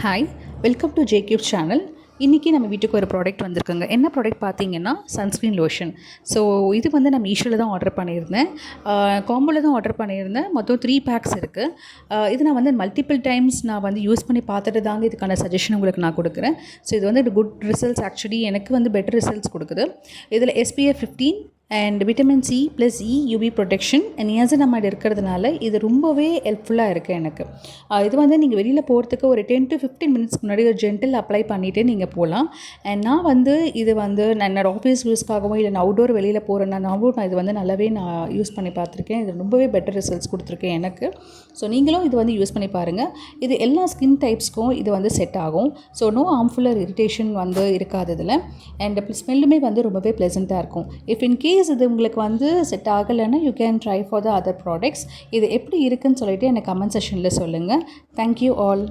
Hi, welcome to ஜேக்யூப் channel. இன்றைக்கி நம்ம வீட்டுக்கு ஒரு ப்ராடக்ட் வந்திருக்குங்க. என்ன ப்ராடக்ட் பார்த்தீங்கன்னா சன்ஸ்க்ரீன் லோஷன். ஸோ இது வந்து நான் மீஷோவில் தான் ஆர்டர் பண்ணியிருந்தேன். காம்போவில் தான் ஆர்டர் பண்ணியிருந்தேன். மொத்தம் 3 பேக்ஸ் இருக்குது. இது நான் வந்து மல்டிபிள் டைம்ஸ் நான் வந்து யூஸ் பண்ணி பார்த்துட்டு தாங்க இதுக்கான சஜஷன் உங்களுக்கு நான் கொடுக்குறேன். ஸோ இது வந்து குட் ரிசல்ட்ஸ், ஆக்சுவலி எனக்கு வந்து பெட்டர் ரிசல்ட்ஸ் கொடுக்குது. இதில் SPF 15 and vitamin C plus E UV protection and niacinamide இருக்கிறதுனால இது ரொம்பவே ஹெல்ப்ஃபுல்லாக இருக்குது எனக்கு. இது வந்து நீங்கள் வெளியில் போகிறதுக்கு ஒரு 10 to 15 மினிட்ஸ்க்கு முன்னாடி ஒரு ஜென்டில் அப்ளை பண்ணிவிட்டு நீங்கள் போகலாம். அண்ட் நான் வந்து இது வந்து நான் என்னோடய ஆஃபீஸ் யூஸ்க்காகவும் இல்லை நான் அவுட்டோர் வெளியில் போகிறேன்னாவும் நான் இது வந்து நல்லாவே நான் யூஸ் பண்ணி பார்த்துருக்கேன். இது ரொம்பவே பெட்டர் ரிசல்ட்ஸ் கொடுத்துருக்கேன் எனக்கு. ஸோ நீங்களும் இது வந்து யூஸ் பண்ணி பாருங்கள். இது எல்லா ஸ்கின் டைப்ஸ்க்கும் இது வந்து செட் ஆகும். ஸோ நோ ஹார்ம்ஃபுல்லர் இரிட்டேஷன் வந்து இருக்காது இதில். அண்ட் ஸ்மெல்லுமே வந்து ரொம்பவே ப்ளசண்ட்டாக இருக்கும். இஃப் இன் கேஸ் இது உங்களுக்கு வந்து செட் ஆகலைன்னா you can try for the other products. இது எப்படி இருக்குன்னு சொல்லிட்டு எனக்கு கமெண்ட் செக்ஷனில் சொல்லுங்கள். Thank you all.